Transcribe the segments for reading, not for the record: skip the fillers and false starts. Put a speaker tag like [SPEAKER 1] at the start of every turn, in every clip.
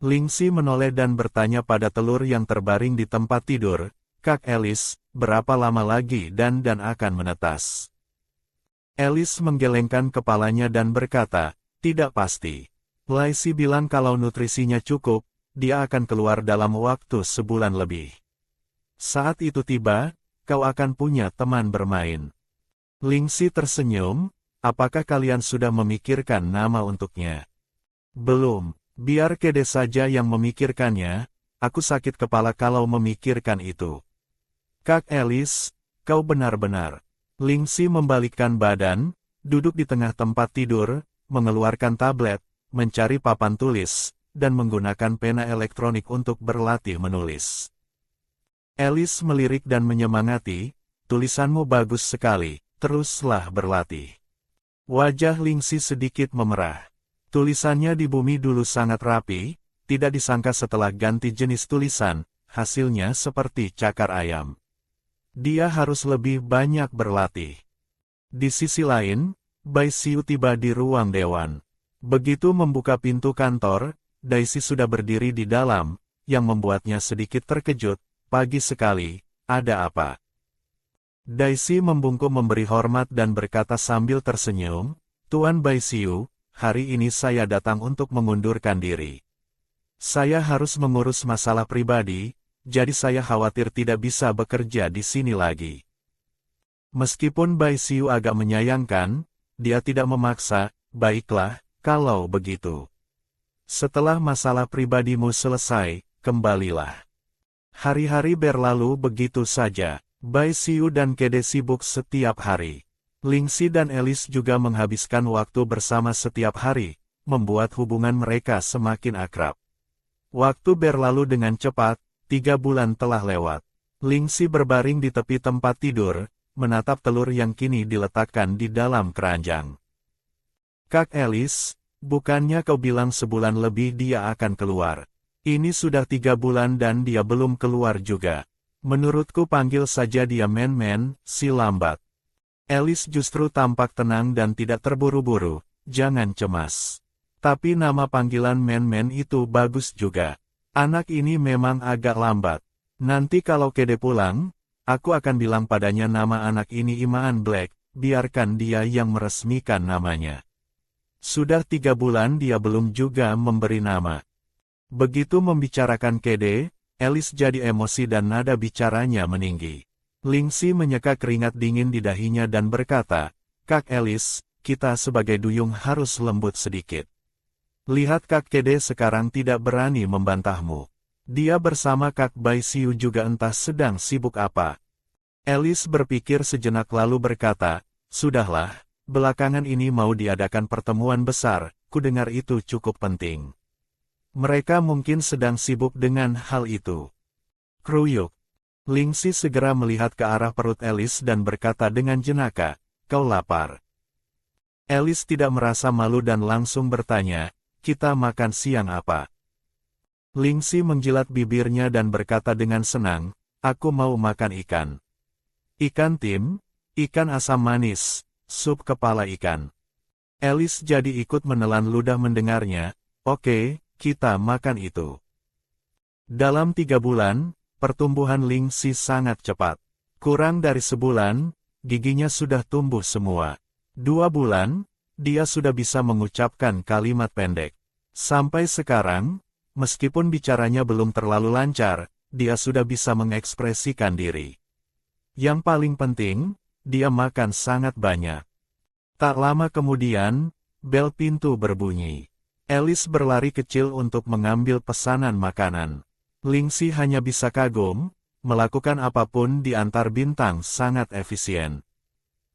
[SPEAKER 1] Lingxi menoleh dan bertanya pada telur yang terbaring di tempat tidur, Kak Alice, berapa lama lagi dan akan menetas? Alice menggelengkan kepalanya dan berkata, tidak pasti. Lacey bilang kalau nutrisinya cukup, dia akan keluar dalam waktu sebulan lebih. Saat itu tiba, kau akan punya teman bermain. Lingxi tersenyum, apakah kalian sudah memikirkan nama untuknya? Belum, biar Kede saja yang memikirkannya, aku sakit kepala kalau memikirkan itu. Kak Alice, kau benar-benar. Lingxi membalikkan badan, duduk di tengah tempat tidur, mengeluarkan tablet, mencari papan tulis, dan menggunakan pena elektronik untuk berlatih menulis. Alice melirik dan menyemangati, tulisanmu bagus sekali, teruslah berlatih. Wajah Lingxi sedikit memerah. Tulisannya di bumi dulu sangat rapi, tidak disangka setelah ganti jenis tulisan, hasilnya seperti cakar ayam. Dia harus lebih banyak berlatih. Di sisi lain, Bai Xiu tiba di ruang dewan. Begitu membuka pintu kantor, Daisy sudah berdiri di dalam, yang membuatnya sedikit terkejut. Pagi sekali, ada apa? Daisy membungkuk memberi hormat dan berkata sambil tersenyum, Tuan Bai Xiu, hari ini saya datang untuk mengundurkan diri. Saya harus mengurus masalah pribadi, jadi saya khawatir tidak bisa bekerja di sini lagi. Meskipun Bai Xiu agak menyayangkan, dia tidak memaksa, baiklah, kalau begitu. Setelah masalah pribadimu selesai, kembalilah. Hari-hari berlalu begitu saja, Bai Xiu dan Kede sibuk setiap hari. Lingxi dan Alice juga menghabiskan waktu bersama setiap hari, membuat hubungan mereka semakin akrab. Waktu berlalu dengan cepat, 3 bulan telah lewat. Lingxi berbaring di tepi tempat tidur, menatap telur yang kini diletakkan di dalam keranjang. Kak Alice, bukannya kau bilang sebulan lebih dia akan keluar? Ini sudah 3 bulan dan dia belum keluar juga. Menurutku panggil saja dia Men-Men, si lambat. Alice justru tampak tenang dan tidak terburu-buru, jangan cemas. Tapi nama panggilan Men-Men itu bagus juga. Anak ini memang agak lambat. Nanti kalau Kede pulang, aku akan bilang padanya nama anak ini Imaan Black, biarkan dia yang meresmikan namanya. Sudah 3 bulan dia belum juga memberi nama. Begitu membicarakan Kede, Alice jadi emosi dan nada bicaranya meninggi. Lingxi menyeka keringat dingin di dahinya dan berkata, Kak Alice, kita sebagai duyung harus lembut sedikit. Lihat Kak Kede sekarang tidak berani membantahmu. Dia bersama Kak Bai Xiu juga entah sedang sibuk apa. Alice berpikir sejenak lalu berkata, sudahlah, belakangan ini mau diadakan pertemuan besar, kudengar itu cukup penting. Mereka mungkin sedang sibuk dengan hal itu. Kruyuk. Lingxi segera melihat ke arah perut Alice dan berkata dengan jenaka, kau lapar. Alice tidak merasa malu dan langsung bertanya, kita makan siang apa? Lingxi menjilat bibirnya dan berkata dengan senang, aku mau makan ikan. Ikan tim, ikan asam manis, sup kepala ikan. Alice jadi ikut menelan ludah mendengarnya, oke, kita makan itu. Dalam 3 bulan, pertumbuhan Lingxi sangat cepat. Kurang dari sebulan, giginya sudah tumbuh semua. 2 bulan, dia sudah bisa mengucapkan kalimat pendek. Sampai sekarang, meskipun bicaranya belum terlalu lancar, dia sudah bisa mengekspresikan diri. Yang paling penting, dia makan sangat banyak. Tak lama kemudian, bel pintu berbunyi. Alice berlari kecil untuk mengambil pesanan makanan. Lingxi hanya bisa kagum, melakukan apapun di antar bintang sangat efisien.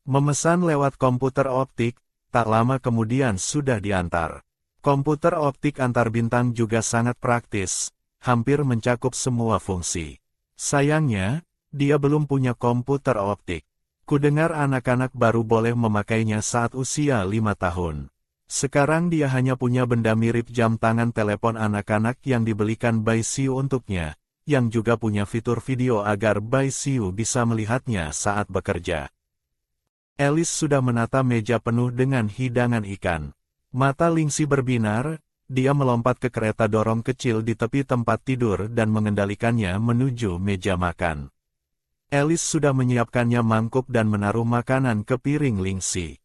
[SPEAKER 1] Memesan lewat komputer optik, tak lama kemudian sudah diantar. Komputer optik antar bintang juga sangat praktis, hampir mencakup semua fungsi. Sayangnya, dia belum punya komputer optik. Kudengar anak-anak baru boleh memakainya saat usia 5 tahun. Sekarang dia hanya punya benda mirip jam tangan telepon anak-anak yang dibelikan Bai Xiu untuknya, yang juga punya fitur video agar Bai Xiu bisa melihatnya saat bekerja. Alice sudah menata meja penuh dengan hidangan ikan. Mata Lingxi berbinar, dia melompat ke kereta dorong kecil di tepi tempat tidur dan mengendalikannya menuju meja makan. Alice sudah menyiapkannya mangkuk dan menaruh makanan ke piring Lingxi.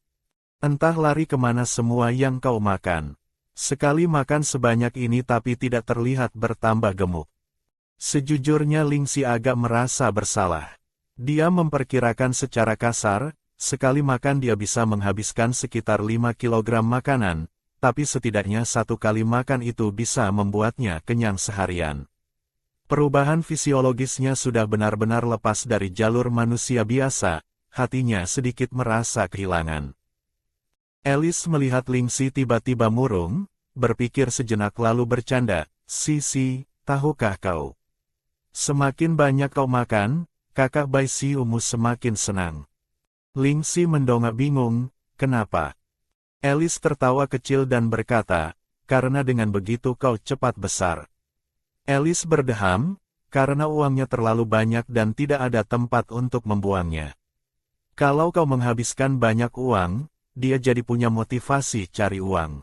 [SPEAKER 1] Entah lari kemana semua yang kau makan. Sekali makan sebanyak ini tapi tidak terlihat bertambah gemuk. Sejujurnya Lingxi agak merasa bersalah. Dia memperkirakan secara kasar, sekali makan dia bisa menghabiskan sekitar 5 kilogram makanan, tapi setidaknya satu kali makan itu bisa membuatnya kenyang seharian. Perubahan fisiologisnya sudah benar-benar lepas dari jalur manusia biasa, hatinya sedikit merasa kehilangan. Alice melihat Lingxi tiba-tiba murung, berpikir sejenak lalu bercanda, "Sisi, tahukah kau? Semakin banyak kau makan, kakak Baisiumu semakin senang." Lingxi mendongak bingung, "Kenapa?" Alice tertawa kecil dan berkata, "Karena dengan begitu kau cepat besar." Alice berdeham, karena uangnya terlalu banyak dan tidak ada tempat untuk membuangnya. Kalau kau menghabiskan banyak uang, dia jadi punya motivasi cari uang.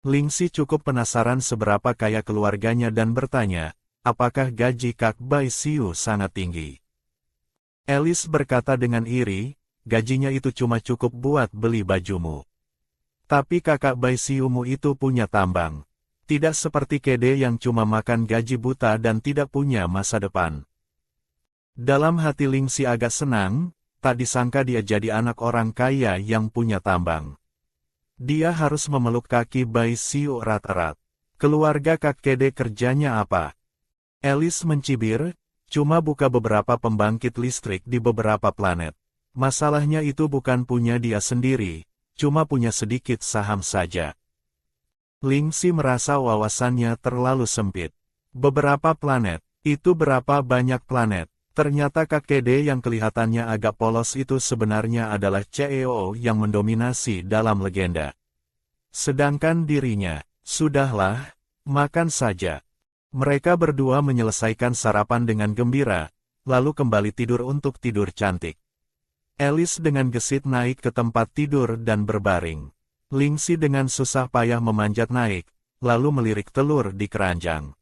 [SPEAKER 1] Lingxi cukup penasaran seberapa kaya keluarganya dan bertanya, apakah gaji Kak Baisiu sangat tinggi? Alice berkata dengan iri, gajinya itu cuma cukup buat beli bajumu. Tapi kakak Baisiumu itu punya tambang. Tidak seperti Kede yang cuma makan gaji buta dan tidak punya masa depan. Dalam hati Lingxi agak senang, tak disangka dia jadi anak orang kaya yang punya tambang. Dia harus memeluk kaki Baisiu erat-erat. Keluarga Kak Kede kerjanya apa? Alice mencibir, cuma buka beberapa pembangkit listrik di beberapa planet. Masalahnya itu bukan punya dia sendiri, cuma punya sedikit saham saja. Lingxi merasa wawasannya terlalu sempit. Beberapa planet, itu berapa banyak planet? Ternyata Kak Kede yang kelihatannya agak polos itu sebenarnya adalah CEO yang mendominasi dalam legenda. Sedangkan dirinya, sudahlah, makan saja. Mereka berdua menyelesaikan sarapan dengan gembira, lalu kembali tidur untuk tidur cantik. Alice dengan gesit naik ke tempat tidur dan berbaring. Lingxi dengan susah payah memanjat naik, lalu melirik telur di keranjang.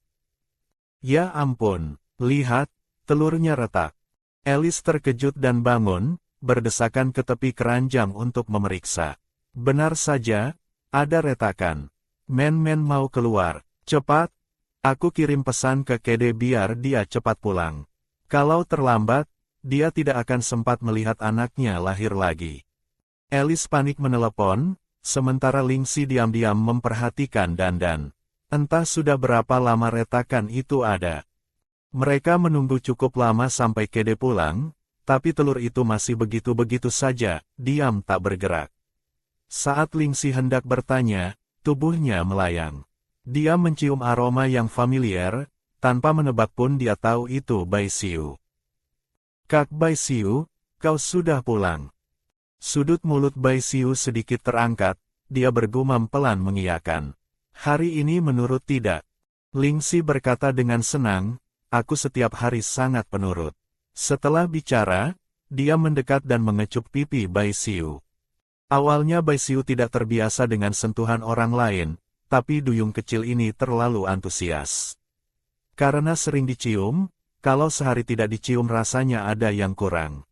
[SPEAKER 1] Ya ampun, lihat, telurnya retak. Alice terkejut dan bangun, berdesakan ke tepi keranjang untuk memeriksa. Benar saja, ada retakan. Men mau keluar, cepat. Aku kirim pesan ke Kede biar dia cepat pulang. Kalau terlambat, dia tidak akan sempat melihat anaknya lahir lagi. Alice panik menelepon, sementara Lingxi diam-diam memperhatikan dandan. Entah sudah berapa lama retakan itu ada. Mereka menunggu cukup lama sampai Kede pulang, tapi telur itu masih begitu-begitu saja, diam tak bergerak. Saat Lingxi hendak bertanya, tubuhnya melayang. Dia mencium aroma yang familiar, tanpa menebak pun dia tahu itu Baisiu. Kak Baisiu, kau sudah pulang. Sudut mulut Baisiu sedikit terangkat, dia bergumam pelan mengiyakan. Hari ini menurut tidak. Lingxi berkata dengan senang, aku setiap hari sangat penurut. Setelah bicara, dia mendekat dan mengecup pipi Baisiu. Awalnya Baisiu tidak terbiasa dengan sentuhan orang lain, tapi duyung kecil ini terlalu antusias. Karena sering dicium, kalau sehari tidak dicium rasanya ada yang kurang.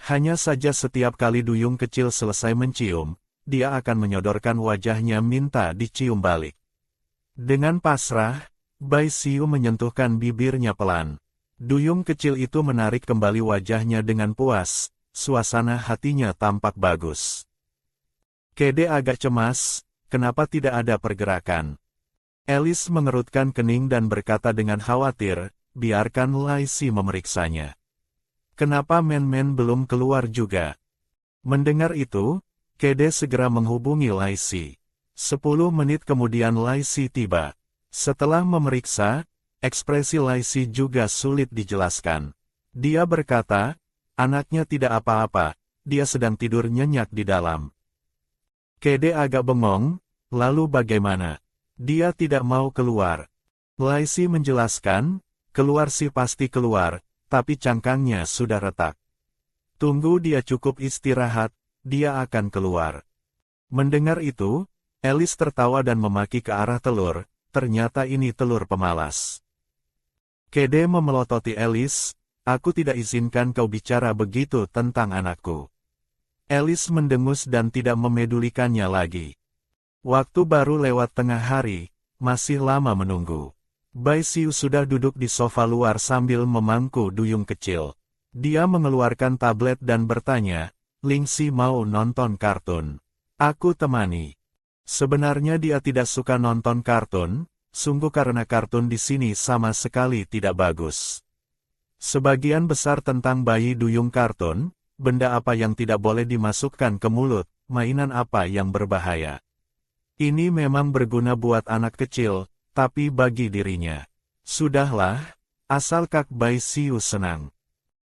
[SPEAKER 1] Hanya saja setiap kali duyung kecil selesai mencium, dia akan menyodorkan wajahnya minta dicium balik. Dengan pasrah, Baisiu menyentuhkan bibirnya pelan. Duyung kecil itu menarik kembali wajahnya dengan puas, suasana hatinya tampak bagus. Kede agak cemas, kenapa tidak ada pergerakan? Alice mengerutkan kening dan berkata dengan khawatir, biarkan Lingxi memeriksanya. Kenapa men belum keluar juga? Mendengar itu, Kede segera menghubungi Lingxi. 10 menit kemudian Lingxi tiba. Setelah memeriksa, ekspresi Lingxi juga sulit dijelaskan. Dia berkata, anaknya tidak apa-apa, dia sedang tidur nyenyak di dalam. Kede agak bengong, lalu bagaimana? Dia tidak mau keluar. Lingxi menjelaskan, keluar sih pasti keluar, tapi cangkangnya sudah retak. Tunggu dia cukup istirahat, dia akan keluar. Mendengar itu, Alice tertawa dan memaki ke arah telur, ternyata ini telur pemalas. Kede memelototi Alice, aku tidak izinkan kau bicara begitu tentang anakku. Alice mendengus dan tidak memedulikannya lagi. Waktu baru lewat tengah hari, masih lama menunggu. Bai Xiu sudah duduk di sofa luar sambil memangku duyung kecil. Dia mengeluarkan tablet dan bertanya, Lingxi mau nonton kartun. Aku temani. Sebenarnya dia tidak suka nonton kartun, sungguh karena kartun di sini sama sekali tidak bagus. Sebagian besar tentang bayi duyung kartun, benda apa yang tidak boleh dimasukkan ke mulut, mainan apa yang berbahaya. Ini memang berguna buat anak kecil, tapi bagi dirinya. Sudahlah, asal Kak Bai Xiu senang.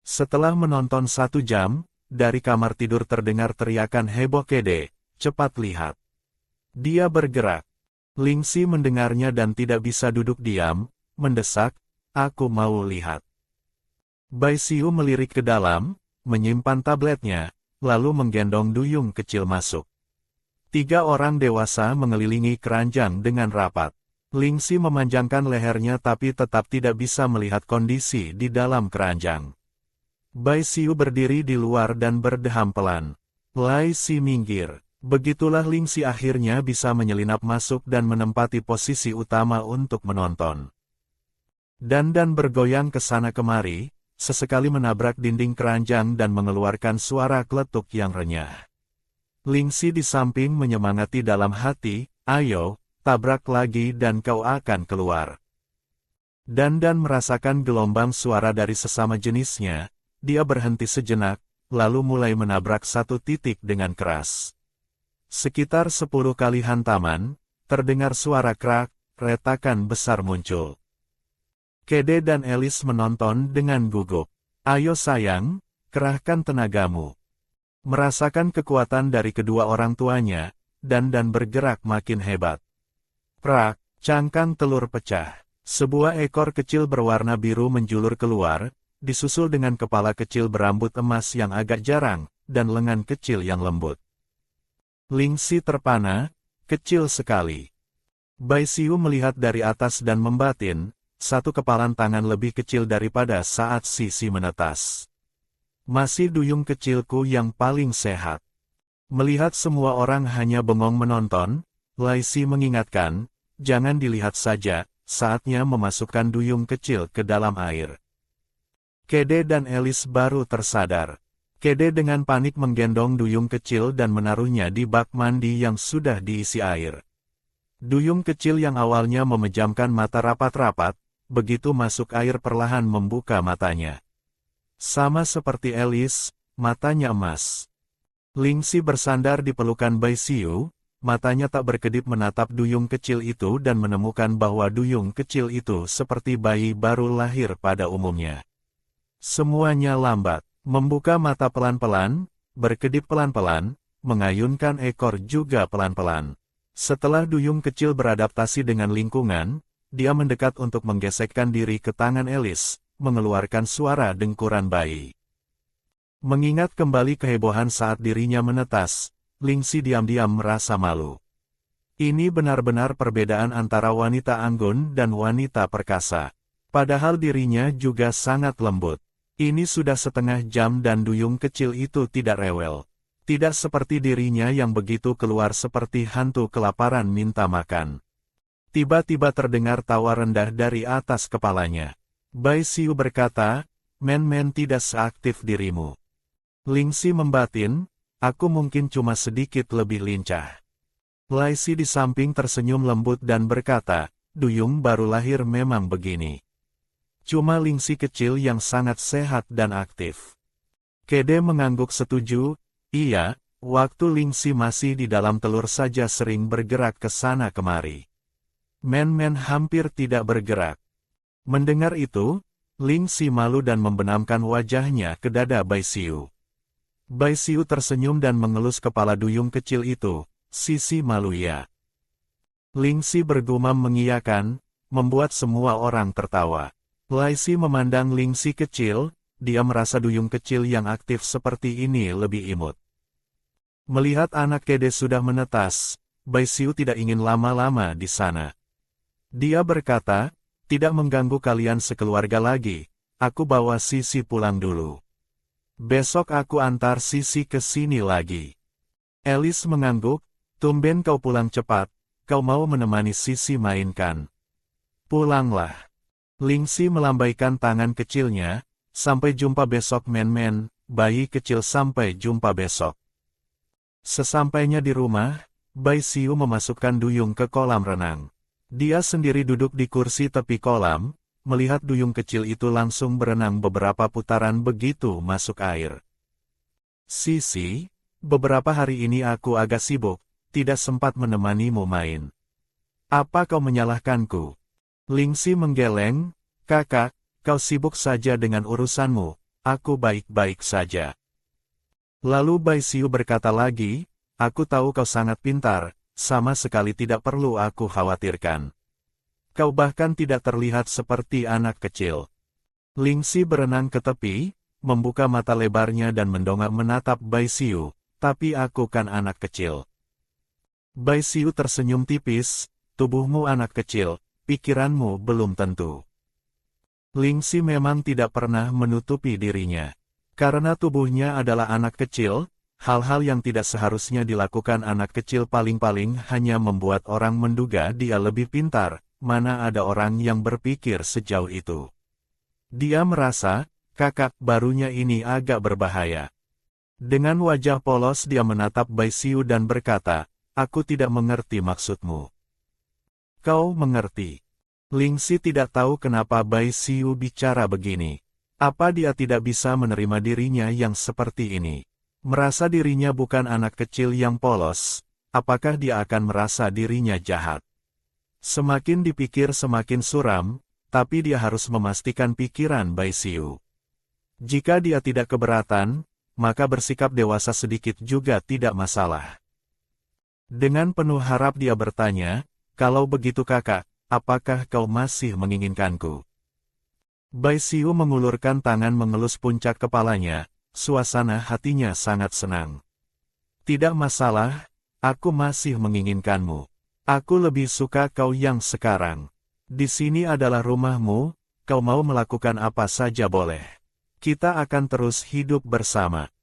[SPEAKER 1] Setelah menonton 1 jam, dari kamar tidur terdengar teriakan heboh Kede, cepat lihat. Dia bergerak. Lingxi mendengarnya dan tidak bisa duduk diam, mendesak, aku mau lihat. Bai Xiu melirik ke dalam, menyimpan tabletnya, lalu menggendong duyung kecil masuk. 3 orang dewasa mengelilingi keranjang dengan rapat. Lingxi memanjangkan lehernya tapi tetap tidak bisa melihat kondisi di dalam keranjang. Bai Xiu berdiri di luar dan berdeham pelan. Lai Si minggir. Begitulah Lingxi akhirnya bisa menyelinap masuk dan menempati posisi utama untuk menonton. Dan bergoyang ke sana kemari, sesekali menabrak dinding keranjang dan mengeluarkan suara kletuk yang renyah. Lingxi di samping menyemangati dalam hati, ayo, tabrak lagi dan kau akan keluar. Dan merasakan gelombang suara dari sesama jenisnya, dia berhenti sejenak, lalu mulai menabrak satu titik dengan keras. Sekitar 10 kali hantaman, terdengar suara krak, retakan besar muncul. Kede dan Alice menonton dengan gugup. Ayo sayang, kerahkan tenagamu. Merasakan kekuatan dari kedua orang tuanya, dan bergerak makin hebat. Prak, cangkang telur pecah. Sebuah ekor kecil berwarna biru menjulur keluar, disusul dengan kepala kecil berambut emas yang agak jarang, dan lengan kecil yang lembut. Lingxi terpana, kecil sekali. Bai Xiu melihat dari atas dan membatin, satu kepalan tangan lebih kecil daripada saat Sisi menetas. Masih duyung kecilku yang paling sehat. Melihat semua orang hanya bengong menonton, Lai Si mengingatkan, jangan dilihat saja, saatnya memasukkan duyung kecil ke dalam air. Kede dan Alice baru tersadar. Kede dengan panik menggendong duyung kecil dan menaruhnya di bak mandi yang sudah diisi air. Duyung kecil yang awalnya memejamkan mata rapat-rapat, begitu masuk air perlahan membuka matanya. Sama seperti Alice, matanya emas. Lingxi bersandar di pelukan Bai Xiu, matanya tak berkedip menatap duyung kecil itu dan menemukan bahwa duyung kecil itu seperti bayi baru lahir pada umumnya. Semuanya lambat. Membuka mata pelan-pelan, berkedip pelan-pelan, mengayunkan ekor juga pelan-pelan. Setelah duyung kecil beradaptasi dengan lingkungan, dia mendekat untuk menggesekkan diri ke tangan Alice, mengeluarkan suara dengkuran bayi. Mengingat kembali kehebohan saat dirinya menetas, Lingxi diam-diam merasa malu. Ini benar-benar perbedaan antara wanita anggun dan wanita perkasa. Padahal dirinya juga sangat lembut. Ini sudah setengah jam dan duyung kecil itu tidak rewel. Tidak seperti dirinya yang begitu keluar seperti hantu kelaparan minta makan. Tiba-tiba terdengar tawa rendah dari atas kepalanya. Bai Xiu berkata, men tidak seaktif dirimu. Lingxi membatin, aku mungkin cuma sedikit lebih lincah. Lai Si di samping tersenyum lembut dan berkata, duyung baru lahir memang begini. Cuma Lingxi kecil yang sangat sehat dan aktif. Kede mengangguk setuju, iya, waktu Lingxi masih di dalam telur saja sering bergerak ke sana kemari. Men hampir tidak bergerak. Mendengar itu, Lingxi malu dan membenamkan wajahnya ke dada Bai Xiu. Bai Xiu tersenyum dan mengelus kepala duyung kecil itu, Sisi malu ya. Lingxi bergumam mengiyakan, membuat semua orang tertawa. Lai Si memandang Lingxi kecil, dia merasa duyung kecil yang aktif seperti ini lebih imut. Melihat anak Kede sudah menetas, Bai Xiu tidak ingin lama-lama di sana. Dia berkata, tidak mengganggu kalian sekeluarga lagi, aku bawa Sisi pulang dulu. Besok aku antar Sisi ke sini lagi. Alice mengangguk, tumben kau pulang cepat, kau mau menemani Sisi mainkan. Pulanglah. Lingxi melambaikan tangan kecilnya, sampai jumpa besok men-men, bayi kecil sampai jumpa besok. Sesampainya di rumah, Bai Xiu memasukkan duyung ke kolam renang. Dia sendiri duduk di kursi tepi kolam, melihat duyung kecil itu langsung berenang beberapa putaran begitu masuk air. Sisi, beberapa hari ini aku agak sibuk, tidak sempat menemanimu main. Apa kau menyalahkanku? Lingxi menggeleng, kakak, kau sibuk saja dengan urusanmu, aku baik-baik saja. Lalu Bai Xiu berkata lagi, aku tahu kau sangat pintar, sama sekali tidak perlu aku khawatirkan. Kau bahkan tidak terlihat seperti anak kecil. Lingxi berenang ke tepi, membuka mata lebarnya dan mendongak menatap Bai Xiu, tapi aku kan anak kecil. Bai Xiu tersenyum tipis, tubuhmu anak kecil, pikiranmu belum tentu. Lingxi memang tidak pernah menutupi dirinya. Karena tubuhnya adalah anak kecil, hal-hal yang tidak seharusnya dilakukan anak kecil paling-paling hanya membuat orang menduga dia lebih pintar, mana ada orang yang berpikir sejauh itu. Dia merasa, kakak barunya ini agak berbahaya. Dengan wajah polos dia menatap Bai Xiu dan berkata, aku tidak mengerti maksudmu. Kau mengerti. Lingxi tidak tahu kenapa Bai Xiu bicara begini. Apa dia tidak bisa menerima dirinya yang seperti ini? Merasa dirinya bukan anak kecil yang polos, apakah dia akan merasa dirinya jahat? Semakin dipikir semakin suram, tapi dia harus memastikan pikiran Bai Xiu. Jika dia tidak keberatan, maka bersikap dewasa sedikit juga tidak masalah. Dengan penuh harap dia bertanya, kalau begitu kakak, apakah kau masih menginginkanku? Bai Xiu mengulurkan tangan mengelus puncak kepalanya, suasana hatinya sangat senang. Tidak masalah, aku masih menginginkanmu. Aku lebih suka kau yang sekarang. Di sini adalah rumahmu, kau mau melakukan apa saja boleh. Kita akan terus hidup bersama.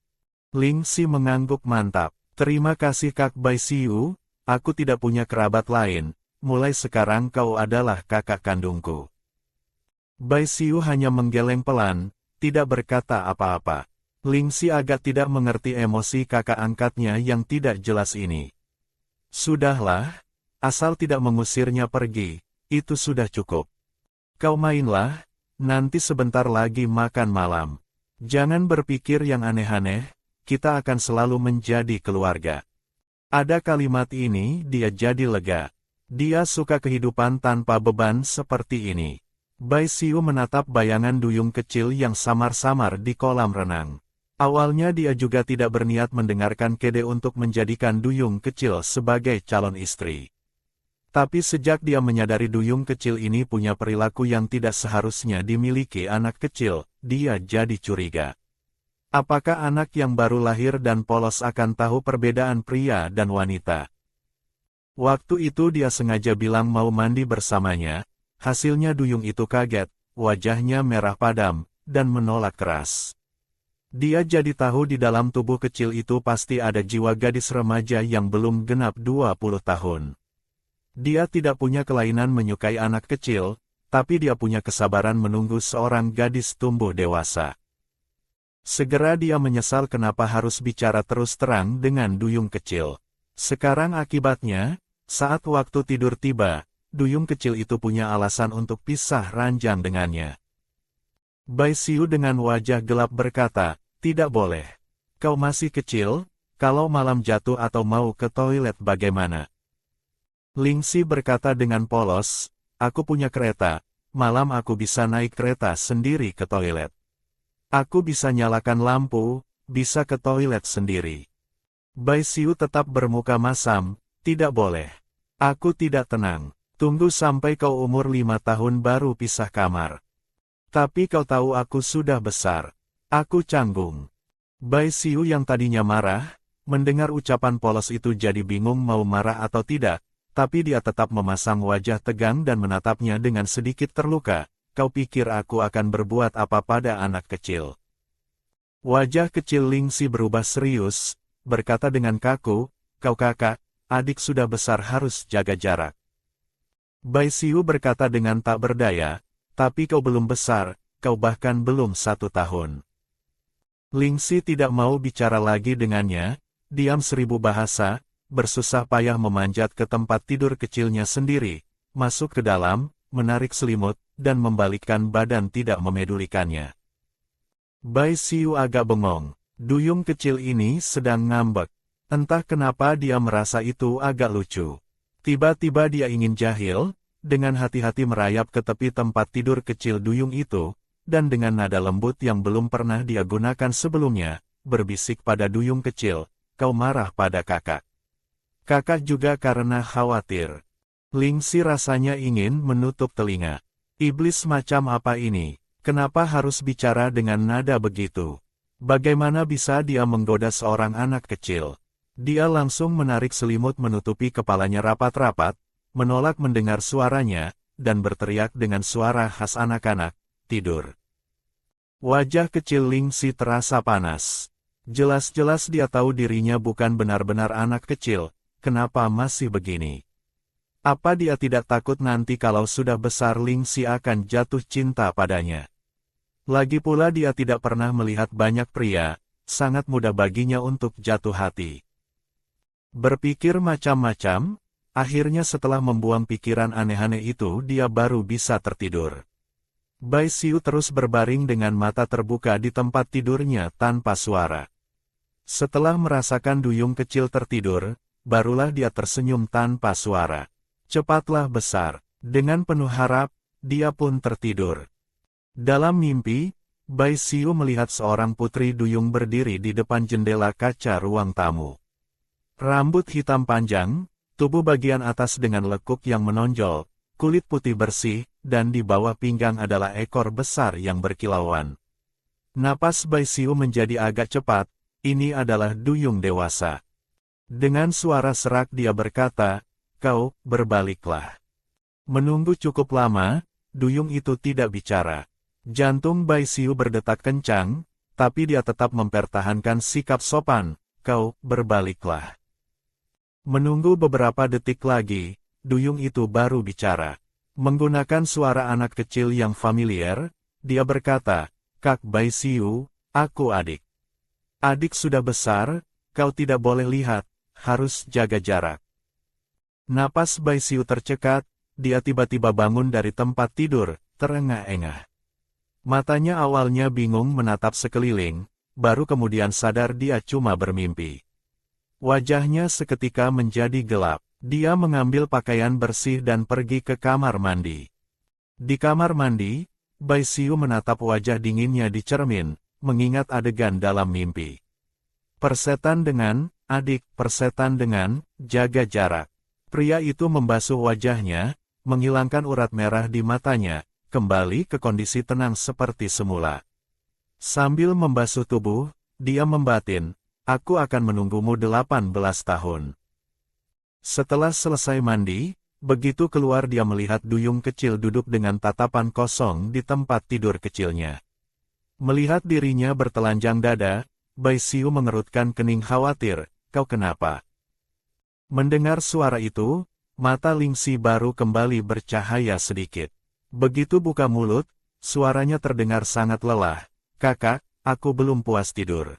[SPEAKER 1] Lingxi mengangguk mantap. Terima kasih Kak Bai Xiu, aku tidak punya kerabat lain, mulai sekarang kau adalah kakak kandungku. Bai Xiu hanya menggeleng pelan, tidak berkata apa-apa. Lingxi agak tidak mengerti emosi kakak angkatnya yang tidak jelas ini. Sudahlah, asal tidak mengusirnya pergi, itu sudah cukup. Kau mainlah, nanti sebentar lagi makan malam. Jangan berpikir yang aneh-aneh, kita akan selalu menjadi keluarga. Ada kalimat ini, dia jadi lega. Dia suka kehidupan tanpa beban seperti ini. Bai Xiu menatap bayangan duyung kecil yang samar-samar di kolam renang. Awalnya dia juga tidak berniat mendengarkan Kede untuk menjadikan duyung kecil sebagai calon istri. Tapi sejak dia menyadari duyung kecil ini punya perilaku yang tidak seharusnya dimiliki anak kecil, dia jadi curiga. Apakah anak yang baru lahir dan polos akan tahu perbedaan pria dan wanita? Waktu itu dia sengaja bilang mau mandi bersamanya. Hasilnya duyung itu kaget, wajahnya merah padam, dan menolak keras. Dia jadi tahu di dalam tubuh kecil itu pasti ada jiwa gadis remaja yang belum genap 20 tahun. Dia tidak punya kelainan menyukai anak kecil, tapi dia punya kesabaran menunggu seorang gadis tumbuh dewasa. Segera dia menyesal kenapa harus bicara terus terang dengan duyung kecil. Sekarang akibatnya, saat waktu tidur tiba, duyung kecil itu punya alasan untuk pisah ranjang dengannya. Bai Xiu dengan wajah gelap berkata, tidak boleh. Kau masih kecil, kalau malam jatuh atau mau ke toilet bagaimana? Lingxi berkata dengan polos, aku punya kereta, malam aku bisa naik kereta sendiri ke toilet. Aku bisa nyalakan lampu, bisa ke toilet sendiri. Bai Xiu tetap bermuka masam, tidak boleh. Aku tidak tenang. Tunggu sampai kau umur 5 tahun baru pisah kamar. Tapi kau tahu aku sudah besar. Aku canggung. Bai Xiu yang tadinya marah, Mendengar ucapan polos itu jadi bingung mau marah atau tidak, tapi dia tetap memasang wajah tegang dan menatapnya dengan sedikit terluka. Kau pikir aku akan berbuat apa pada anak kecil? Wajah kecil Lingxi berubah serius, berkata dengan kaku, kau kakak, adik sudah besar harus jaga jarak. Bai Xiu berkata dengan tak berdaya, tapi kau belum besar, kau bahkan belum 1 tahun. Lingxi tidak mau bicara lagi dengannya, diam 1000 bahasa, bersusah payah memanjat ke tempat tidur kecilnya sendiri, masuk ke dalam, menarik selimut, dan membalikkan badan tidak memedulikannya. Bai Xiu agak bengong, duyung kecil ini sedang ngambek. Entah kenapa dia merasa itu agak lucu. Tiba-tiba dia ingin jahil, dengan hati-hati merayap ke tepi tempat tidur kecil duyung itu, dan dengan nada lembut yang belum pernah dia gunakan sebelumnya, berbisik pada duyung kecil, kau marah pada kakak. Kakak juga karena khawatir. Lingxi rasanya ingin menutup telinga. Iblis macam apa ini? Kenapa harus bicara dengan nada begitu? Bagaimana bisa dia menggoda seorang anak kecil? Dia langsung menarik selimut menutupi kepalanya rapat-rapat, menolak mendengar suaranya, dan berteriak dengan suara khas anak-anak, tidur. Wajah kecil Lingxi terasa panas. Jelas-jelas dia tahu dirinya bukan benar-benar anak kecil, kenapa masih begini? Apa dia tidak takut nanti kalau sudah besar Lingxi akan jatuh cinta padanya? Lagi pula dia tidak pernah melihat banyak pria, sangat mudah baginya untuk jatuh hati. Berpikir macam-macam, akhirnya setelah membuang pikiran aneh-aneh itu dia baru bisa tertidur. Bai Xiu terus berbaring dengan mata terbuka di tempat tidurnya tanpa suara. Setelah merasakan duyung kecil tertidur, barulah dia tersenyum tanpa suara. Cepatlah besar. Dengan penuh harap, dia pun tertidur. Dalam mimpi, Bai Xiu melihat seorang putri duyung berdiri di depan jendela kaca ruang tamu. Rambut hitam panjang, tubuh bagian atas dengan lekuk yang menonjol, kulit putih bersih, dan di bawah pinggang adalah ekor besar yang berkilauan. Napas Bai Xiu menjadi agak cepat, ini adalah duyung dewasa. Dengan suara serak dia berkata, kau, berbaliklah. Menunggu cukup lama, duyung itu tidak bicara. Jantung Bai Xiu berdetak kencang, tapi dia tetap mempertahankan sikap sopan, kau, berbaliklah. Menunggu beberapa detik lagi, duyung itu baru bicara. Menggunakan suara anak kecil yang familiar, dia berkata, Kak Bai Xiu, aku adik. Adik sudah besar, kau tidak boleh lihat, harus jaga jarak. Napas Bai Xiu tercekat, dia tiba-tiba bangun dari tempat tidur, terengah-engah. Matanya awalnya bingung menatap sekeliling, baru kemudian sadar dia cuma bermimpi. Wajahnya seketika menjadi gelap. Dia mengambil pakaian bersih dan pergi ke kamar mandi. Di kamar mandi, Bai Xiu menatap wajah dinginnya di cermin, mengingat adegan dalam mimpi. Persetan dengan, adik, persetan dengan, jaga jarak. Pria itu membasuh wajahnya, menghilangkan urat merah di matanya, kembali ke kondisi tenang seperti semula. Sambil membasuh tubuh, dia membatin, aku akan menunggumu 18 tahun. Setelah selesai mandi, begitu keluar dia melihat duyung kecil duduk dengan tatapan kosong di tempat tidur kecilnya. Melihat dirinya bertelanjang dada, Bai Xiu mengerutkan kening khawatir, kau kenapa? Mendengar suara itu, mata Lingxi baru kembali bercahaya sedikit. Begitu buka mulut, suaranya terdengar sangat lelah, kakak, aku belum puas tidur.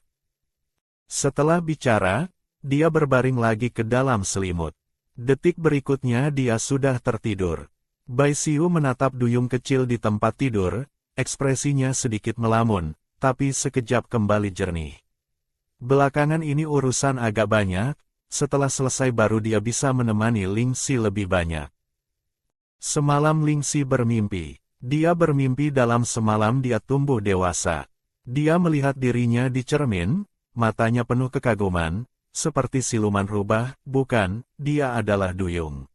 [SPEAKER 1] Setelah bicara, dia berbaring lagi ke dalam selimut. Detik berikutnya dia sudah tertidur. Bai Xiu menatap duyung kecil di tempat tidur, ekspresinya sedikit melamun, tapi sekejap kembali jernih. Belakangan ini urusan agak banyak, setelah selesai baru dia bisa menemani Lingxi lebih banyak. Semalam Lingxi bermimpi. Dia bermimpi dalam semalam dia tumbuh dewasa. Dia melihat dirinya di cermin, matanya penuh kekaguman, seperti siluman rubah, bukan, dia adalah duyung.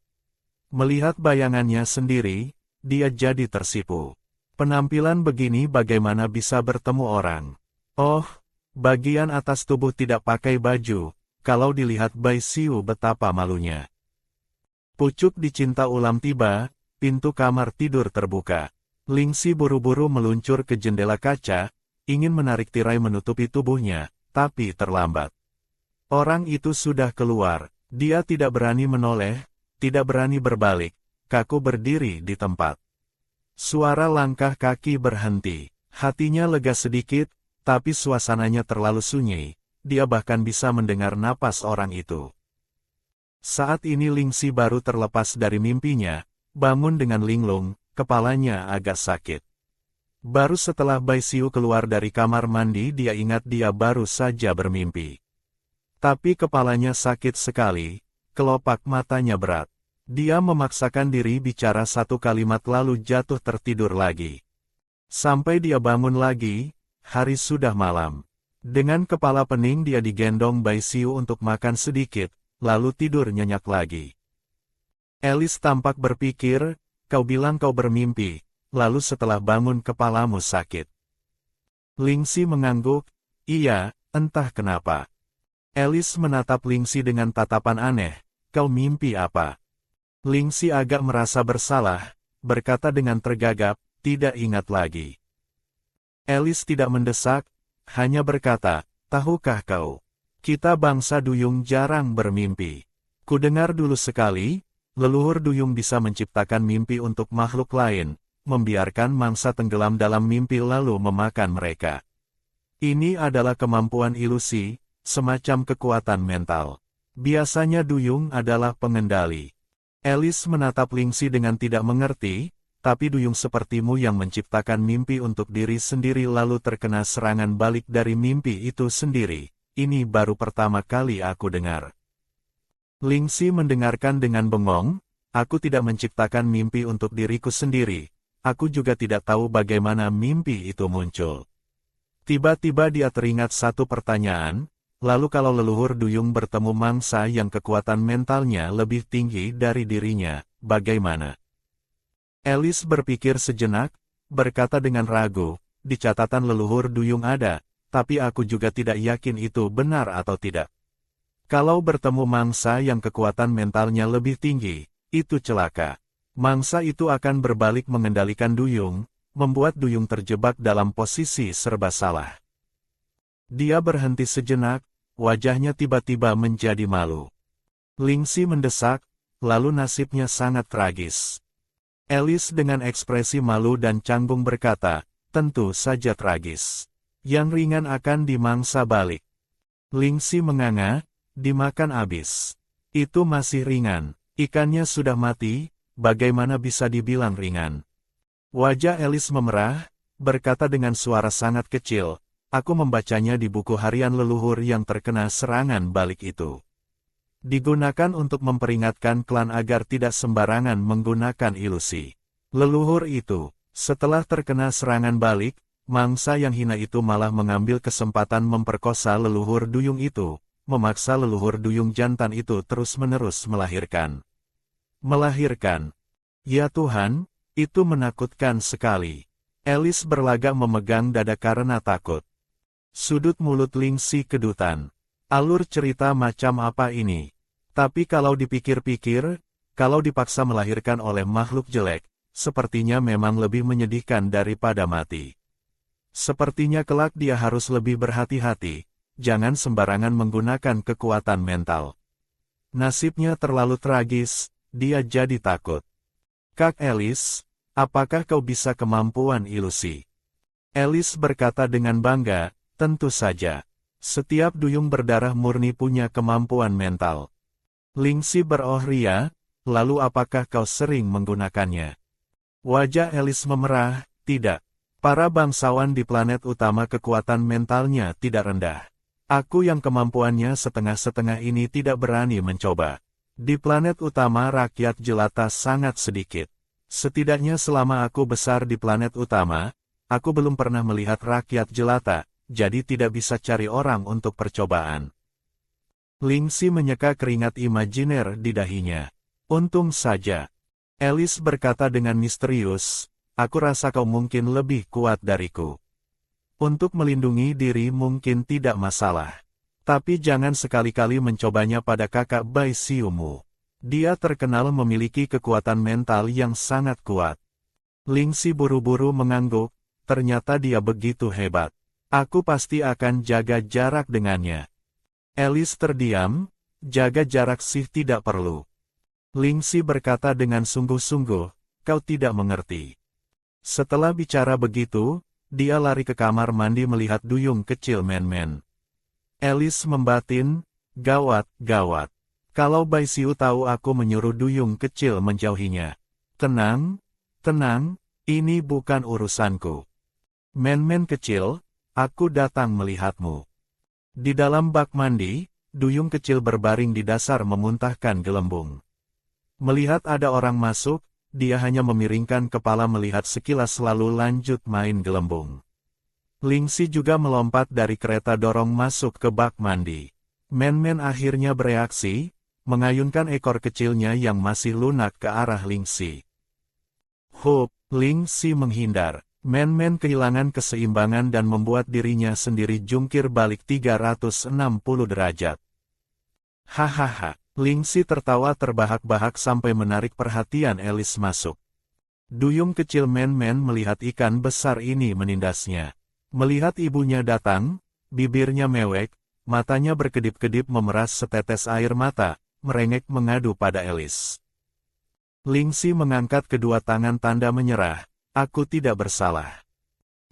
[SPEAKER 1] Melihat bayangannya sendiri, dia jadi tersipu. Penampilan begini bagaimana bisa bertemu orang? Oh, bagian atas tubuh tidak pakai baju, kalau dilihat Bai Xiu betapa malunya. Pucuk dicinta ulam tiba, pintu kamar tidur terbuka. Lingxi buru-buru meluncur ke jendela kaca, ingin menarik tirai menutupi tubuhnya, tapi terlambat. Orang itu sudah keluar, dia tidak berani menoleh, tidak berani berbalik, kaku berdiri di tempat. Suara langkah kaki berhenti, hatinya lega sedikit, tapi suasananya terlalu sunyi, dia bahkan bisa mendengar napas orang itu. Saat ini Lingxi baru terlepas dari mimpinya, bangun dengan linglung, kepalanya agak sakit. Baru setelah Bai Xiu keluar dari kamar mandi dia ingat dia baru saja bermimpi. Tapi kepalanya sakit sekali, kelopak matanya berat. Dia memaksakan diri bicara satu kalimat lalu jatuh tertidur lagi. Sampai dia bangun lagi, hari sudah malam. Dengan kepala pening dia digendong Bai Xiu untuk makan sedikit, lalu tidur nyenyak lagi. Alice tampak berpikir, kau bilang kau bermimpi, lalu setelah bangun kepalamu sakit. Lingxi mengangguk, iya, entah kenapa. Alice menatap Lingxi dengan tatapan aneh, kau mimpi apa? Lingxi agak merasa bersalah, berkata dengan tergagap, tidak ingat lagi. Alice tidak mendesak, hanya berkata, tahukah kau? Kita bangsa duyung jarang bermimpi. Kudengar dulu sekali, leluhur duyung bisa menciptakan mimpi untuk makhluk lain, membiarkan mangsa tenggelam dalam mimpi lalu memakan mereka. Ini adalah kemampuan ilusi, semacam kekuatan mental. Biasanya duyung adalah pengendali. Alice menatap Lingxi dengan tidak mengerti, tapi duyung sepertimu yang menciptakan mimpi untuk diri sendiri lalu terkena serangan balik dari mimpi itu sendiri, ini baru pertama kali aku dengar. Lingxi mendengarkan dengan bengong, aku tidak menciptakan mimpi untuk diriku sendiri, aku juga tidak tahu bagaimana mimpi itu muncul. Tiba-tiba dia teringat satu pertanyaan, lalu kalau leluhur duyung bertemu mangsa yang kekuatan mentalnya lebih tinggi dari dirinya, bagaimana? Alice berpikir sejenak, berkata dengan ragu, di catatan leluhur duyung ada, tapi aku juga tidak yakin itu benar atau tidak. Kalau bertemu mangsa yang kekuatan mentalnya lebih tinggi, itu celaka. Mangsa itu akan berbalik mengendalikan duyung, membuat duyung terjebak dalam posisi serba salah. Dia berhenti sejenak, wajahnya tiba-tiba menjadi malu. Lingxi mendesak, lalu nasibnya sangat tragis. Alice dengan ekspresi malu dan canggung berkata, tentu saja tragis. Yang ringan akan dimangsa balik. Lingxi menganga, dimakan abis. Itu masih ringan, ikannya sudah mati, bagaimana bisa dibilang ringan? Wajah Alice memerah, berkata dengan suara sangat kecil, aku membacanya di buku harian leluhur yang terkena serangan balik itu. Digunakan untuk memperingatkan klan agar tidak sembarangan menggunakan ilusi. Leluhur itu, setelah terkena serangan balik, mangsa yang hina itu malah mengambil kesempatan memperkosa leluhur duyung itu, memaksa leluhur duyung jantan itu terus-menerus melahirkan. Melahirkan. Ya Tuhan, itu menakutkan sekali. Alice berlagak memegang dada karena takut. Sudut mulut Lingxi kedutan. Alur cerita macam apa ini? Tapi kalau dipikir-pikir, kalau dipaksa melahirkan oleh makhluk jelek, sepertinya memang lebih menyedihkan daripada mati. Sepertinya kelak dia harus lebih berhati-hati, jangan sembarangan menggunakan kekuatan mental. Nasibnya terlalu tragis, dia jadi takut. Kak Alice, apakah kau bisa kemampuan ilusi? Alice berkata dengan bangga, tentu saja. Setiap duyung berdarah murni punya kemampuan mental. Lingxi berohria, lalu apakah kau sering menggunakannya? Wajah Alice memerah, tidak. Para bangsawan di planet utama kekuatan mentalnya tidak rendah. Aku yang kemampuannya setengah-setengah ini tidak berani mencoba. Di planet utama rakyat jelata sangat sedikit. Setidaknya selama aku besar di planet utama, aku belum pernah melihat rakyat jelata, jadi tidak bisa cari orang untuk percobaan. Lingxi menyeka keringat imajiner di dahinya. Untung saja. Alice berkata dengan misterius, aku rasa kau mungkin lebih kuat dariku. Untuk melindungi diri mungkin tidak masalah. Tapi jangan sekali-kali mencobanya pada kakak Bai Xiumu. Dia terkenal memiliki kekuatan mental yang sangat kuat. Ling Xi buru-buru mengangguk, ternyata dia begitu hebat. Aku pasti akan jaga jarak dengannya. Alice terdiam, jaga jarak sih tidak perlu. Ling Xi berkata dengan sungguh-sungguh, kau tidak mengerti. Setelah bicara begitu, dia lari ke kamar mandi melihat duyung kecil Men-Men. Alice membatin, gawat, gawat. Kalau Bai Xiu tahu aku menyuruh duyung kecil menjauhinya. Tenang, tenang, ini bukan urusanku. Men-Men kecil, aku datang melihatmu. Di dalam bak mandi, duyung kecil berbaring di dasar memuntahkan gelembung. Melihat ada orang masuk, dia hanya memiringkan kepala melihat sekilas lalu lanjut main gelembung. Ling Xi juga melompat dari kereta dorong masuk ke bak mandi. Men-Men akhirnya bereaksi, mengayunkan ekor kecilnya yang masih lunak ke arah Ling Xi. Hup, Ling Xi menghindar. Men-Men kehilangan keseimbangan dan membuat dirinya sendiri jungkir balik 360 derajat. Hahaha, Ling Xi tertawa terbahak-bahak sampai menarik perhatian Alice masuk. Duyung kecil Men-Men melihat ikan besar ini menindasnya. Melihat ibunya datang, bibirnya mewek, matanya berkedip-kedip memeras setetes air mata, merengek mengadu pada Alice. Ling Xi mengangkat kedua tangan tanda menyerah, aku tidak bersalah.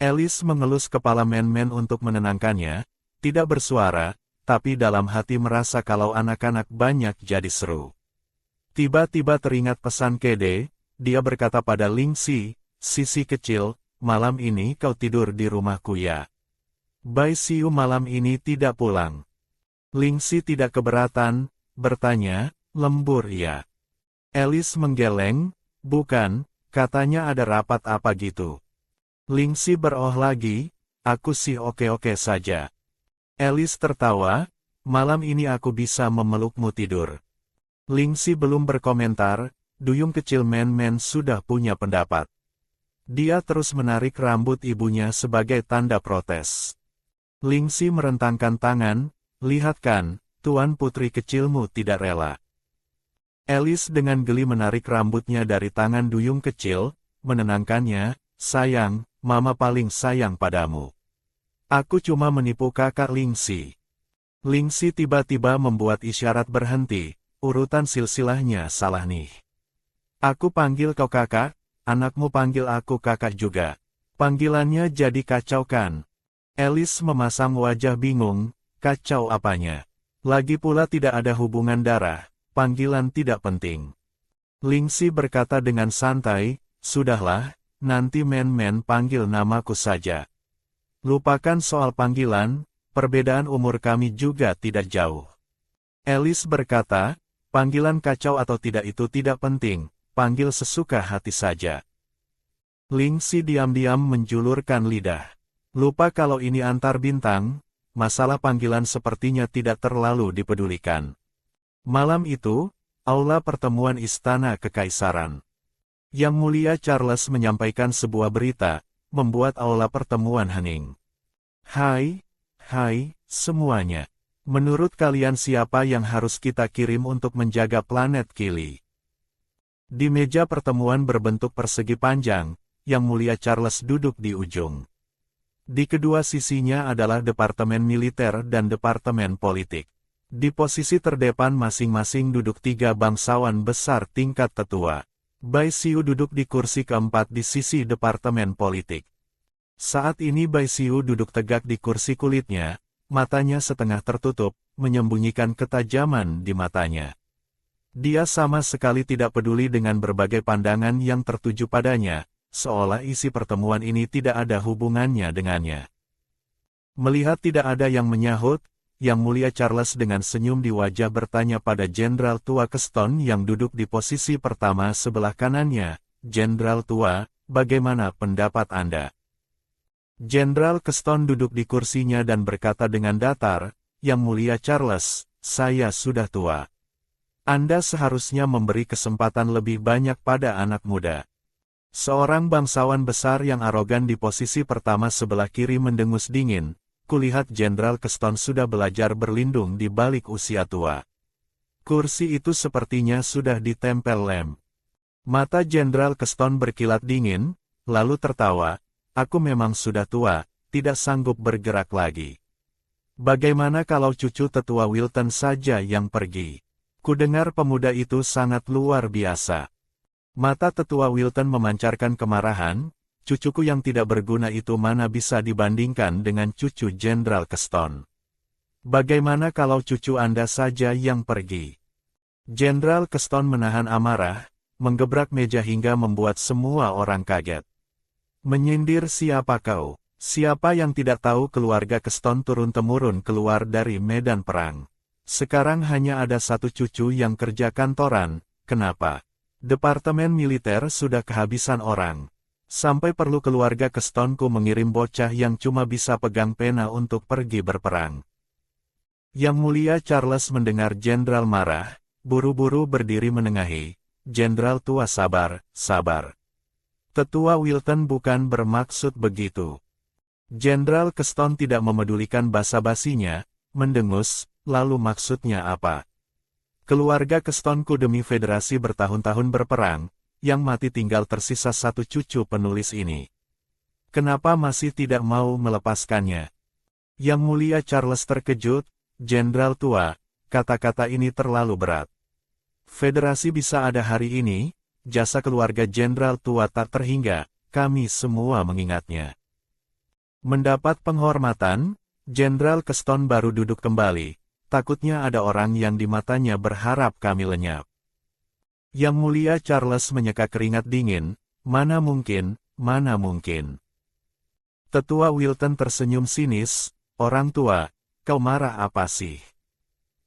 [SPEAKER 1] Alice mengelus kepala Men-Men untuk menenangkannya, tidak bersuara, tapi dalam hati merasa kalau anak-anak banyak jadi seru. Tiba-tiba teringat pesan Kede, dia berkata pada Ling Xi, Sisi kecil, malam ini kau tidur di rumahku ya. Bai Xiu malam ini tidak pulang. Ling Xi tidak keberatan, bertanya, lembur ya. Alice menggeleng, bukan, katanya ada rapat apa gitu. Ling Xi beroh lagi, aku sih oke-oke saja. Alice tertawa, malam ini aku bisa memelukmu tidur. Ling Xi belum berkomentar, duyung kecil Men-Men sudah punya pendapat. Dia terus menarik rambut ibunya sebagai tanda protes. Ling Xi merentangkan tangan, lihat kan, tuan putri kecilmu tidak rela. Alice dengan geli menarik rambutnya dari tangan duyung kecil, menenangkannya, sayang, mama paling sayang padamu. Aku cuma menipu kakak Ling Xi. Ling Xi tiba-tiba membuat isyarat berhenti, urutan silsilahnya salah nih. Aku panggil kau kakak, anakmu panggil aku kakak juga. Panggilannya jadi kacau kan? Alice memasang wajah bingung, kacau apanya? Lagi pula tidak ada hubungan darah, panggilan tidak penting. Ling Xi berkata dengan santai, sudahlah, nanti Men-Men panggil namaku saja. Lupakan soal panggilan, perbedaan umur kami juga tidak jauh. Alice berkata, panggilan kacau atau tidak itu tidak penting. Panggil sesuka hati saja. Ling Xi diam-diam menjulurkan lidah. Lupa kalau ini antar bintang, masalah panggilan sepertinya tidak terlalu dipedulikan. Malam itu, aula pertemuan Istana Kekaisaran. Yang Mulia Charles menyampaikan sebuah berita, membuat aula pertemuan hening. Hai semuanya. Menurut kalian siapa yang harus kita kirim untuk menjaga planet Kili? Di meja pertemuan berbentuk persegi panjang, Yang Mulia Charles duduk di ujung. Di kedua sisinya adalah Departemen Militer dan Departemen Politik. Di posisi terdepan masing-masing duduk 3 bangsawan besar tingkat tetua. Bai Xiu duduk di kursi keempat di sisi Departemen Politik. Saat ini Bai Xiu duduk tegak di kursi kulitnya, matanya setengah tertutup, menyembunyikan ketajaman di matanya. Dia sama sekali tidak peduli dengan berbagai pandangan yang tertuju padanya, seolah isi pertemuan ini tidak ada hubungannya dengannya. Melihat tidak ada yang menyahut, Yang Mulia Charles dengan senyum di wajah bertanya pada Jenderal Tua Keston yang duduk di posisi pertama sebelah kanannya, Jenderal Tua, bagaimana pendapat Anda? Jenderal Keston duduk di kursinya dan berkata dengan datar, Yang Mulia Charles, saya sudah tua. Anda seharusnya memberi kesempatan lebih banyak pada anak muda. Seorang bangsawan besar yang arogan di posisi pertama sebelah kiri mendengus dingin, kulihat Jenderal Keston sudah belajar berlindung di balik usia tua. Kursi itu sepertinya sudah ditempel lem. Mata Jenderal Keston berkilat dingin, lalu tertawa, aku memang sudah tua, tidak sanggup bergerak lagi. Bagaimana kalau cucu tetua Wilton saja yang pergi? Kudengar pemuda itu sangat luar biasa. Mata tetua Wilton memancarkan kemarahan, cucuku yang tidak berguna itu mana bisa dibandingkan dengan cucu Jenderal Keston. Bagaimana kalau cucu Anda saja yang pergi? Jenderal Keston menahan amarah, menggebrak meja hingga membuat semua orang kaget. Menyindir siapa kau? Siapa yang tidak tahu keluarga Keston turun-temurun keluar dari medan perang? Sekarang hanya ada satu cucu yang kerja kantoran, kenapa? Departemen militer sudah kehabisan orang. Sampai perlu keluarga Kestonku mengirim bocah yang cuma bisa pegang pena untuk pergi berperang. Yang Mulia Charles mendengar Jenderal marah, buru-buru berdiri menengahi. Jenderal tua sabar, sabar. Tetua Wilton bukan bermaksud begitu. Jenderal Keston tidak memedulikan basa-basinya, mendengus, lalu maksudnya apa? Keluarga Kestonku demi federasi bertahun-tahun berperang, yang mati tinggal tersisa satu cucu penulis ini. Kenapa masih tidak mau melepaskannya? Yang Mulia Charles terkejut, Jenderal tua, kata-kata ini terlalu berat. Federasi bisa ada hari ini, jasa keluarga Jenderal tua tak terhingga, kami semua mengingatnya. Mendapat penghormatan, Jenderal Keston baru duduk kembali, takutnya ada orang yang di matanya berharap kami lenyap. Yang Mulia Charles menyeka keringat dingin, mana mungkin, mana mungkin. Tetua Wilton tersenyum sinis, orang tua, kau marah apa sih?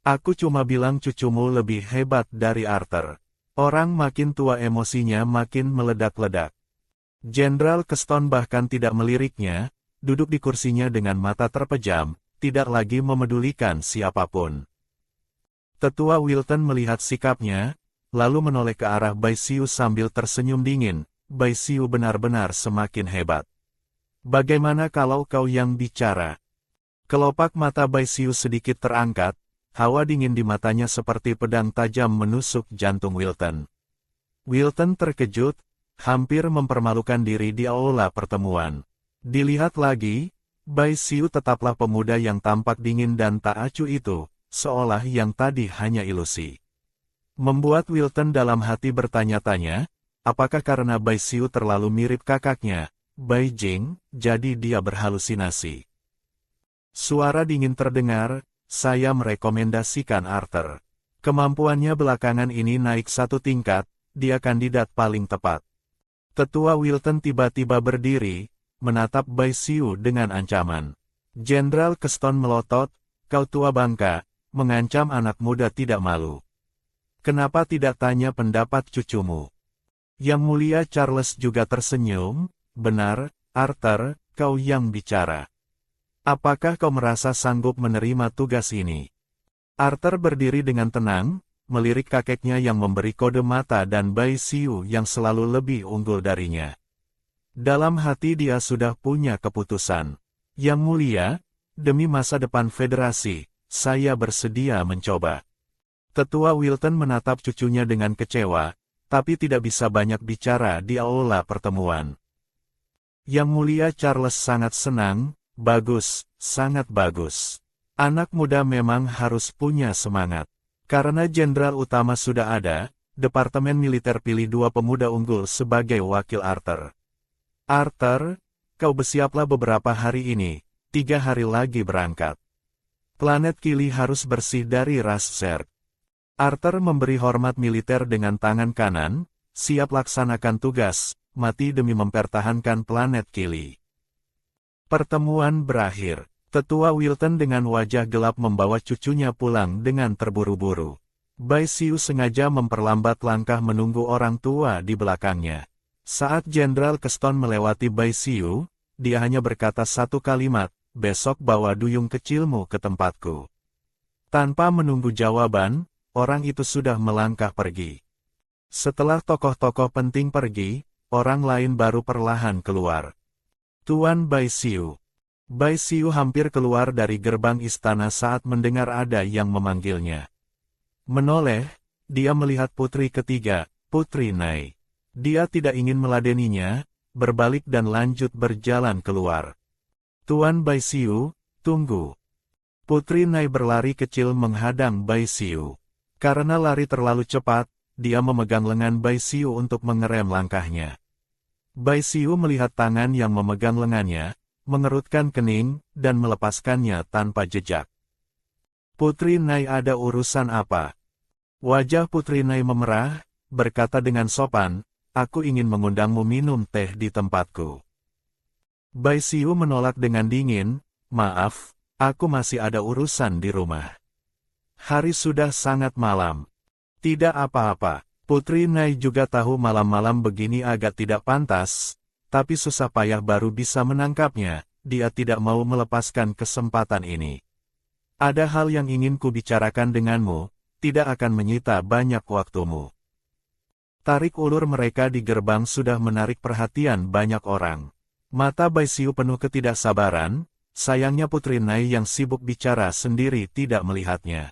[SPEAKER 1] Aku cuma bilang cucumu lebih hebat dari Arthur. Orang makin tua emosinya makin meledak-ledak. Jenderal Keston bahkan tidak meliriknya, duduk di kursinya dengan mata terpejam, tidak lagi memedulikan siapapun. Tetua Wilton melihat sikapnya, lalu menoleh ke arah Baisiu sambil tersenyum dingin, Baisiu benar-benar semakin hebat. Bagaimana kalau kau yang bicara? Kelopak mata Baisiu sedikit terangkat, hawa dingin di matanya seperti pedang tajam menusuk jantung Wilton. Wilton terkejut, hampir mempermalukan diri di aula pertemuan. Dilihat lagi, Baisiu tetaplah pemuda yang tampak dingin dan tak acuh itu, seolah yang tadi hanya ilusi. Membuat Wilton dalam hati bertanya-tanya, apakah karena Baisiu terlalu mirip kakaknya, Baijing, jadi dia berhalusinasi. Suara dingin terdengar, saya merekomendasikan Arthur. Kemampuannya belakangan ini naik satu tingkat, dia kandidat paling tepat. Tetua Wilton tiba-tiba berdiri, menatap Baisiu dengan ancaman. Jenderal Keston melotot, kau tua bangka, mengancam anak muda tidak malu. Kenapa tidak tanya pendapat cucumu? Yang Mulia Charles juga tersenyum, benar, Arthur, kau yang bicara. Apakah kau merasa sanggup menerima tugas ini? Arthur berdiri dengan tenang, melirik kakeknya yang memberi kode mata dan Baisiu yang selalu lebih unggul darinya. Dalam hati dia sudah punya keputusan. Yang Mulia, demi masa depan federasi, saya bersedia mencoba. Tetua Wilton menatap cucunya dengan kecewa, tapi tidak bisa banyak bicara di aula pertemuan. Yang Mulia Charles sangat senang, bagus, sangat bagus. Anak muda memang harus punya semangat. Karena jenderal utama sudah ada, Departemen Militer pilih dua pemuda unggul sebagai wakil Arthur. Arthur, kau bersiaplah beberapa hari ini, 3 hari lagi berangkat. Planet Kili harus bersih dari ras Zerg. Arthur memberi hormat militer dengan tangan kanan, siap laksanakan tugas, mati demi mempertahankan planet Kili. Pertemuan berakhir. Tetua Wilton dengan wajah gelap membawa cucunya pulang dengan terburu-buru. Baisiu sengaja memperlambat langkah menunggu orang tua di belakangnya. Saat Jenderal Keston melewati Baisiu, dia hanya berkata satu kalimat, besok bawa duyung kecilmu ke tempatku. Tanpa menunggu jawaban, orang itu sudah melangkah pergi. Setelah tokoh-tokoh penting pergi, orang lain baru perlahan keluar. Tuan Baisiu. Bai Xiu hampir keluar dari gerbang istana saat mendengar ada yang memanggilnya. Menoleh, dia melihat putri ketiga, Putri Nai. Dia tidak ingin meladeninya, berbalik dan lanjut berjalan keluar. Tuan Bai Xiu, tunggu. Putri Nai berlari kecil menghadang Bai Xiu. Karena lari terlalu cepat, dia memegang lengan Bai Xiu untuk mengerem langkahnya. Bai Xiu melihat tangan yang memegang lengannya, mengerutkan kening, dan melepaskannya tanpa jejak. Putri Nai, ada urusan apa? Wajah Putri Nai memerah, berkata dengan sopan, aku ingin mengundangmu minum teh di tempatku. Bai Xiu menolak dengan dingin, maaf, aku masih ada urusan di rumah. Hari sudah sangat malam. Tidak apa-apa, Putri Nai juga tahu malam-malam begini agak tidak pantas, tapi susah payah baru bisa menangkapnya, dia tidak mau melepaskan kesempatan ini. Ada hal yang ingin kubicarakan denganmu, tidak akan menyita banyak waktumu. Tarik ulur mereka di gerbang sudah menarik perhatian banyak orang. Mata Bai Xiu penuh ketidaksabaran, sayangnya Putri Nai yang sibuk bicara sendiri tidak melihatnya.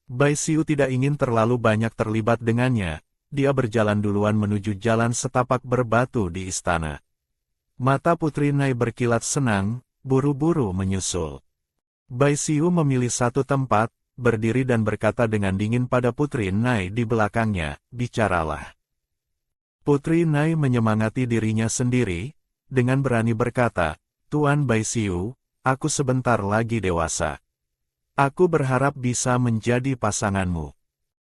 [SPEAKER 1] Bai Xiu tidak ingin terlalu banyak terlibat dengannya, dia berjalan duluan menuju jalan setapak berbatu di istana. Mata Putri Nai berkilat senang, buru-buru menyusul. Bai Xiu memilih satu tempat, berdiri dan berkata dengan dingin pada Putri Nai di belakangnya, bicaralah. Putri Nai menyemangati dirinya sendiri, dengan berani berkata, Tuan Bai Xiu, aku sebentar lagi dewasa. Aku berharap bisa menjadi pasanganmu.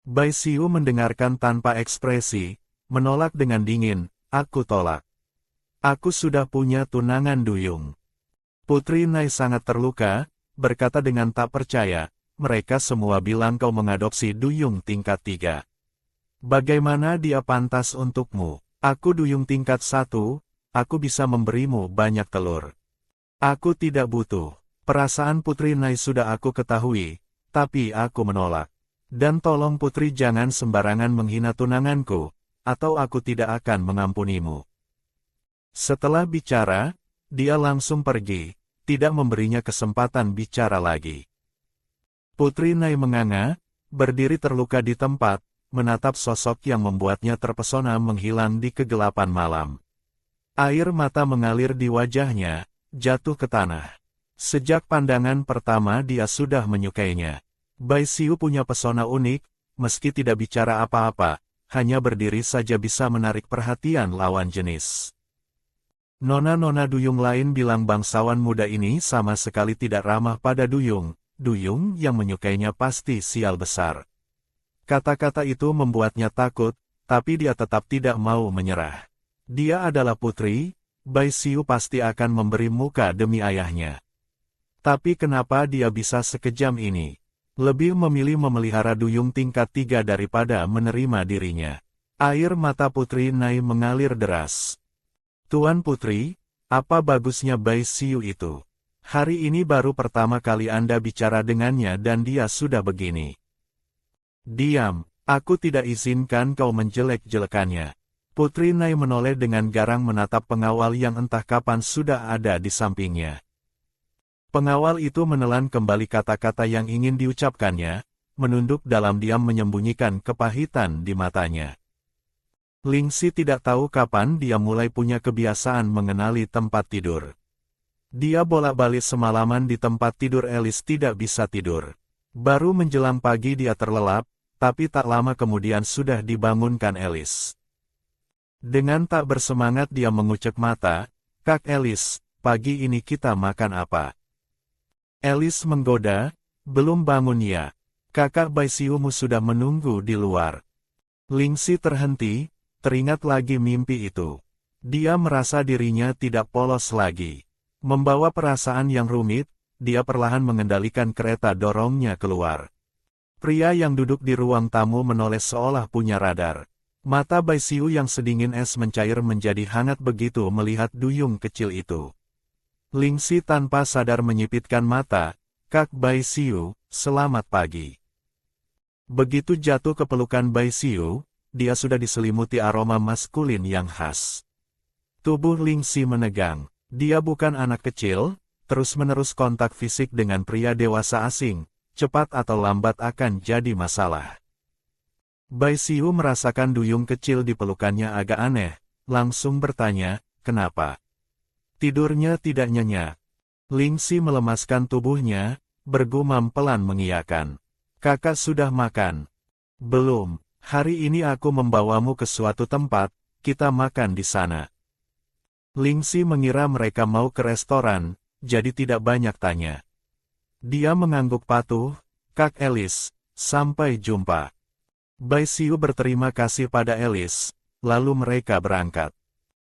[SPEAKER 1] Bai Xiu mendengarkan tanpa ekspresi, menolak dengan dingin, aku tolak. Aku sudah punya tunangan duyung. Putri Nai sangat terluka, berkata dengan tak percaya, mereka semua bilang kau mengadopsi duyung tingkat 3. Bagaimana dia pantas untukmu? Aku duyung tingkat 1, aku bisa memberimu banyak telur. Aku tidak butuh. Perasaan Putri Nai sudah aku ketahui, tapi aku menolak. Dan tolong Putri jangan sembarangan menghina tunanganku, atau aku tidak akan mengampunimu. Setelah bicara, dia langsung pergi, tidak memberinya kesempatan bicara lagi. Putri Nai menganga, berdiri terluka di tempat, menatap sosok yang membuatnya terpesona menghilang di kegelapan malam. Air mata mengalir di wajahnya, jatuh ke tanah. Sejak pandangan pertama dia sudah menyukainya. Bai Xiu punya pesona unik, meski tidak bicara apa-apa, hanya berdiri saja bisa menarik perhatian lawan jenis. Nona-nona duyung lain bilang bangsawan muda ini sama sekali tidak ramah pada duyung, duyung yang menyukainya pasti sial besar. Kata-kata itu membuatnya takut, tapi dia tetap tidak mau menyerah. Dia adalah putri, Bai Xiu pasti akan memberi muka demi ayahnya. Tapi kenapa dia bisa sekejam ini? Lebih memilih memelihara duyung tingkat 3 daripada menerima dirinya. Air mata Putri Nai mengalir deras. Tuan Putri, apa bagusnya Bai Xiu itu? Hari ini baru pertama kali Anda bicara dengannya dan dia sudah begini. Diam, aku tidak izinkan kau menjelek-jelekannya. Putri Nai menoleh dengan garang menatap pengawal yang entah kapan sudah ada di sampingnya. Pengawal itu menelan kembali kata-kata yang ingin diucapkannya, menunduk dalam diam menyembunyikan kepahitan di matanya. Ling Si tidak tahu kapan dia mulai punya kebiasaan mengenali tempat tidur. Dia bolak-balik semalaman di tempat tidur Alice tidak bisa tidur. Baru menjelang pagi dia terlelap, tapi tak lama kemudian sudah dibangunkan Alice. Dengan tak bersemangat dia mengucek mata, Kak Alice, pagi ini kita makan apa? Alice menggoda, belum bangun ya. Kakak Bai Xiumu sudah menunggu di luar. Ling Si terhenti, teringat lagi mimpi itu. Dia merasa dirinya tidak polos lagi. Membawa perasaan yang rumit, dia perlahan mengendalikan kereta dorongnya keluar. Pria yang duduk di ruang tamu menoleh seolah punya radar. Mata Bai Xiu yang sedingin es mencair menjadi hangat begitu melihat duyung kecil itu. Ling Si tanpa sadar menyipitkan mata, Kak Bai Xiu, selamat pagi. Begitu jatuh ke pelukan Bai Xiu, dia sudah diselimuti aroma maskulin yang khas. Tubuh Ling Si menegang, dia bukan anak kecil, terus-menerus kontak fisik dengan pria dewasa asing, cepat atau lambat akan jadi masalah. Bai Xiu merasakan duyung kecil di pelukannya agak aneh, langsung bertanya, kenapa? Tidurnya tidak nyenyak. Ling Xi melemaskan tubuhnya, bergumam pelan mengiyakan. Kakak sudah makan? Belum, hari ini aku membawamu ke suatu tempat, kita makan di sana. Ling Xi mengira mereka mau ke restoran, jadi tidak banyak tanya. Dia mengangguk patuh, Kak Alice, sampai jumpa. Bai Xiu berterima kasih pada Alice, lalu mereka berangkat.